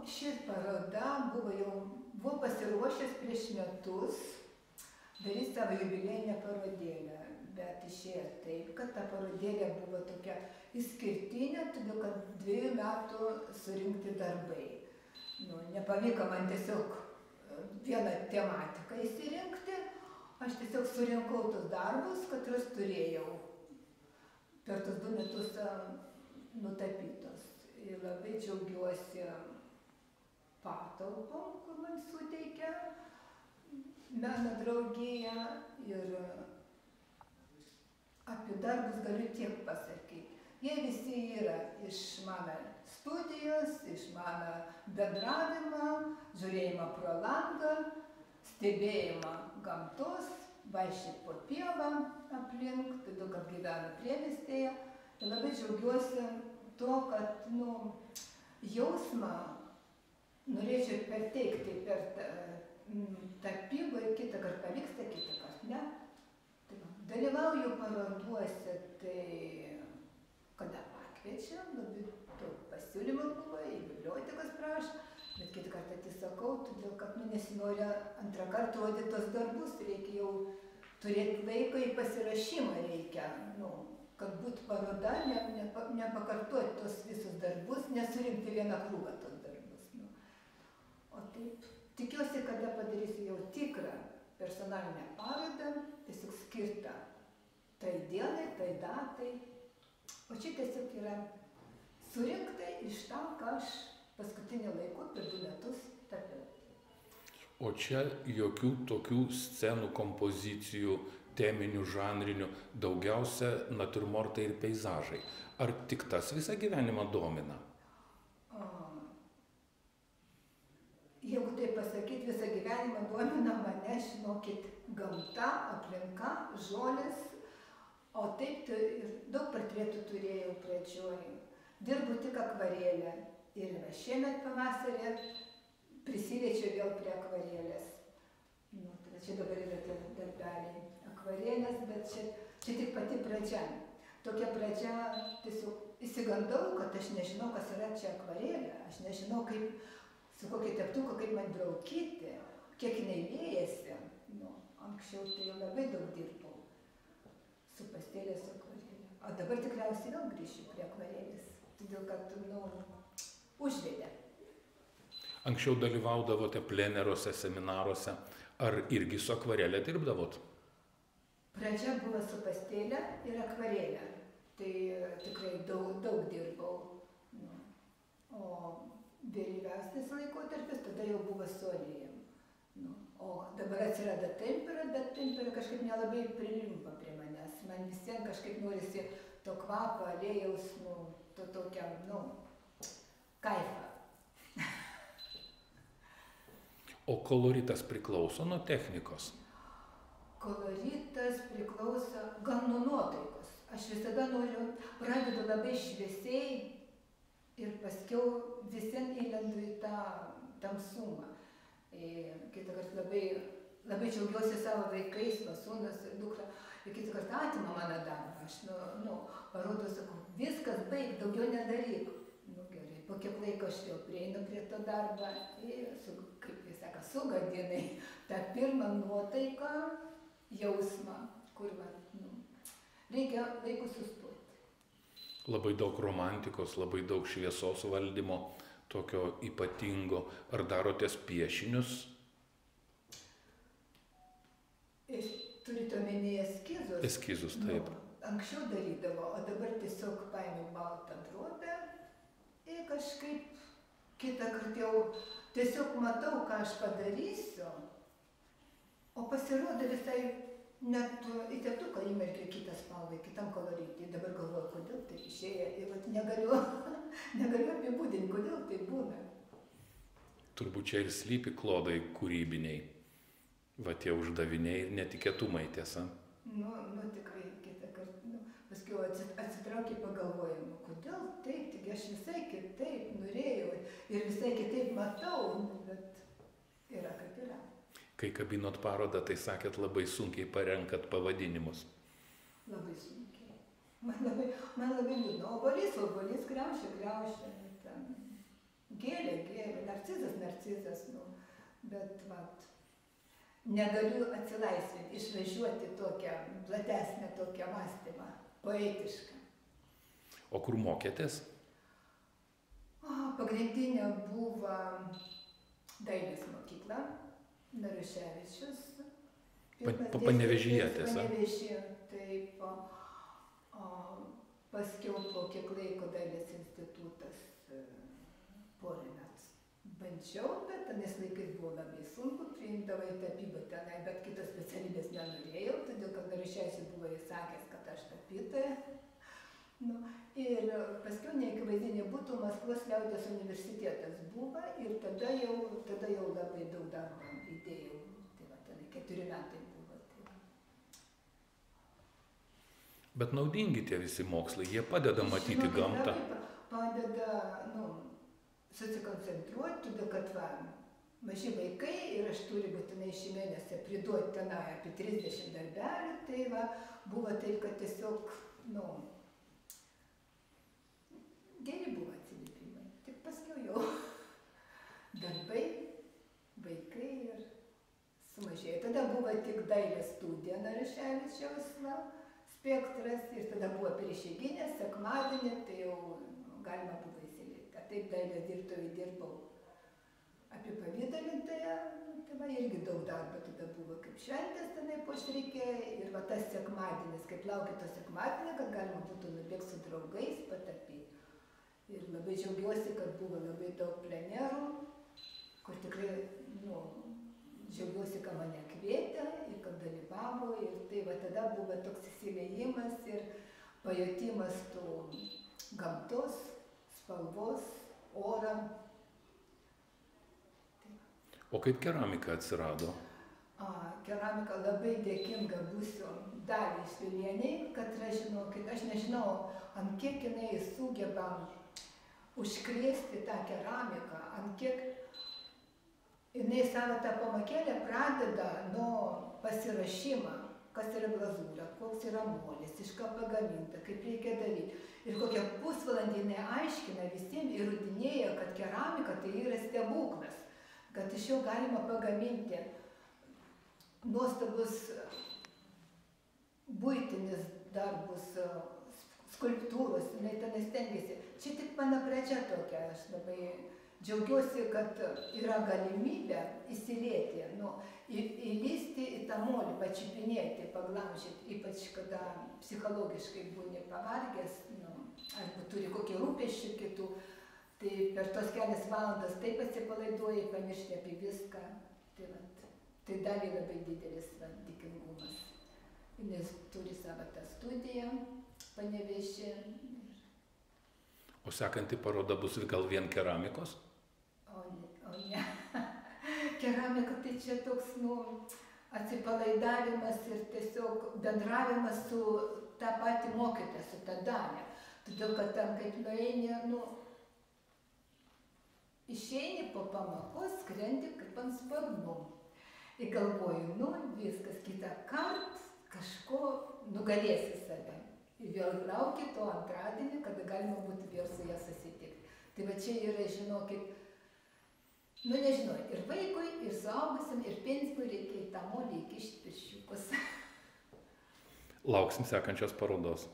ši paroda buvo pasiruošęs prieš metus daryti savo jubiliejinę parodėlę, bet išėjo taip, kad ta parodėlė buvo tokia išskirtinė, todėl kad 2 metų surinkti darbai. Nepavyko man tiesiog vieną tematiką įsirinkti, aš tiesiog surinkau tos darbus, kuriuos turėjau per tos 2 metus nutapytos. Ir labai džiaugiuosi patalpom, kur man suteikia meno draugija, ir apie darbus galiu tiek pasakyti. Jie visi yra iš mano studijos, iš mano bendravimo, žiūrėjimo pro langą, stebėjimo gamtos, vaikščioti po pievą aplink, todėl kad gyvenu priemiestyje. Ir labai džiaugiuosi to, kad jausmą norėčiau perteikti per tapybą, ir kitą kartą pavyksta, kitą kartą ne. Dalyvauju paroduose, tai kada pakviečia, labai daug pasiūlymų buvo, į bibliotekas prašo, bet kitą kartą atsisakau, todėl kad nesinori antrą kartą rodyti tos darbus, reikia jau turėti laiko, į pasirašymą reikia, kad būtų paroda, nepakartoti tos visus darbus, nesurinkti vieną krūvą tos darbus. O taip, tikiuosi, kada padarysiu jau tikrą personalinę parodą, tiesiog skirtą tai dienai, tai datai. O čia tiesiog yra surinkta iš to, ką aš paskutinį laiku per 2 metus tapiau. O čia jokių tokių scenų, kompozicijų, teminių, žanrinių, daugiausia natiurmortai ir peizažai. Ar tik tas visą gyvenimą domina? Jeigu tai pasakyti, visą gyvenimą domina mane, žinokit, gamta, aplinka, žolės, o taip ir daug portretų turėjau pradžioj. Dirbu tik akvarėlę ir šiemet pavasarį prisiliečiau vėl prie akvarėlės. Čia dabar yra tie darbeliai akvarėlės, bet čia tik pati pradžia. Tokia pradžia, tiesiog įsigandau, kad aš nežinau, kas yra čia akvarėlė, aš nežinau, su kokia teptuku, kaip man braukyti, kiek jinai liejasi. Anksčiau tai labai daug dirbau su pastelės akvarėlė. O dabar tikriausiai vėl grįšiu prie akvarėlės, todėl kad, užvedė. Anksčiau dalyvaudavote pleneruose, seminaruose, ar irgi su akvarėlė dirbdavot? Pradžia buvo su pastelė ir akvarėlė, tai tikrai daug dirbau. O vėlyvesnis laikotarpis, tada jau buvo su aliejum. O dabar atsirado tempera, bet tempera kažkaip nelabai prilimpa prie manęs. Man visiems kažkaip norisi to kvapo, aliejaus, to tokiam, kaifą. O koloritas priklauso nuo technikos? Koloritas priklauso gal nuo nuotaikos. Aš visada pradedu labai šviesiai ir paskiau visiems įlendu į tą tamsumą. Kitą kartą labai džiaugiuosi savo vaikais, sūnus ir dukra. Ir kitą kartą atima mano darbą. Aš parodau, sakau, viskas baig, daugiau nedaryk. Gerai, po kiek laiko aš jau prieinu prie to darbą ir, kaip jis sako, sugadinai tą pirmą nuotaiką, jausmą, kur reikia laiku sustoti. Labai daug romantikos, labai daug šviesos valdymo, tokio ypatingo. Ar darotės piešinius? Turite omenyje eskizus? Eskizus, taip. Anksčiau darydavo, o dabar tiesiog paėmiau baltą drobę ir kažkaip kitą kartą jau tiesiog matau, ką aš padarysiu, o pasirodo visai net į teptuką įmerkiu kitą spalvą, kitam koloritį. Dabar galvoju, kodėl tai išėjo ir negaliu apibūdinti, kodėl tai būna. Turbūt čia ir slypi klodai kūrybiniai, tie uždaviniai ir netikėtumai, tiesa? Tikrai kitą kartą. Paskiau atsitraukiai pagalvojimą, kodėl taip, tik aš visai kitaip norėjau ir visai kitaip matau, bet yra kaip yra. Kai kabinot parodą, tai sakėt, labai sunkiai parenkat pavadinimus. Labai sunkiai. Man labai liūdna. Obuolys kriaušia. Gėlė, narcizas, nu, bet, vat, negaliu atsilaisvinti, išvažiuoti tokią platesnę tokią mąstymą, poetišką. O kur mokėtės? Pagrindinė buvo dailės mokykla, Naruševičius. Panevėžyje, tiesa? Panevėžyje, taip. Paskiau po kiek laiko dailės institutas Porinats. Bandžiau, bet tenais laikais buvo labai sunku, priimdavo į tapybą tenai, bet kitos specialybės nenorėjau, todėl kad Naruševičius buvo įsakęs, kad aš tapytoja. Nu, ir paskiau neakivaizdinė būtų Maskvos liaudies universitetas buvo ir tada jau labai daug darbo įdėjau. Tai va, ten 4 metai buvo. Tai. Bet naudingi tie visi mokslai, jie padeda matyti gamtą. Padeda, nu, susikoncentruoti, todėl kad va, maži vaikai ir aš turiu būtinai šį mėnesį priduoti tenai apie 30 darbelių, tai va, buvo taip, kad tiesiog, nu, geri buvo atsiliepimai, tik paskiau jau darbai, vaikai ir sumažėjo. Tada buvo tik dailės studija Naruševičiaus spektras ir tada buvo per išeiginę, sekmadienį, tai jau galima buvo įsilieti. Taip dailės dirbtuvėje dirbau apipavydalintoje, tai va irgi daug darbo tada buvo kaip šventės tenai pošreikė ir va tas sekmadienis, kaip laukia to sekmadienį, kad galima būtų nubėgti su draugais patapyti. Ir labai džiaugiuosi, kad buvo labai daug plenerų, kur tikrai, nu, džiaugiuosi, kad mane kvietė ir kad dalyvavo. Ir tai va tada buvo toks įsiliejimas ir pajutimas tų gamtos, spalvos, oro. O kaip keramika atsirado? Keramika labai dėkinga būsiu Daliai Švilieniai, kad aš nežinau, ant kiek jinai sugeba užkrėsti tą keramiką, ant kiek jinai savo tą pamakėlę pradeda nuo pasirašymą, kas yra glazūra, koks yra molis, iš ką pagaminta, kaip reikia daryti. Ir kokią pusvalandį jinai aiškina visiems, įrodinėja, kad keramika tai yra stebuklas, kad iš jo galima pagaminti nuostabus buitinis darbus, skulptūros, jinai tenai stengiasi. Čia tik mano pradžia tokia, aš labai džiaugiuosi, kad yra galimybė įsilieti, nu, įlysti į tą molį, pačiupinėti, paglamžyti, ypač kada psichologiškai būni pavargęs, nu, arba turi kokį rūpesčių kitų, tai per tos kelias valandas taip atsipalaiduoji, pamiršti apie viską. Tai Daliai labai didelis dėkingumas. Jis turi savo tą studiją Panevėžyje. O sekanti paroda bus gal vien keramikos? O ne. Keramika tai čia toks, nu, atsipalaidavimas ir tiesiog bendravimas su tą patį mokytoją, su tą Dalia. Todėl, kad ten kaip nueini, nu, išeini po pamokos, skrendi kaip ant sparnų. Ir galvoju, nu, viskas kitą kartą kažko nugalėsi save. Ir vėl lauki to antradienį, kada galima būtų vėl su ją susitikti. Tai va čia yra, žinokit, nu nežinau, ir vaikui, ir suaugusiam, ir pensijui reikia į tą molį įkišti pirščiukus. Lauksim sekančios parodos.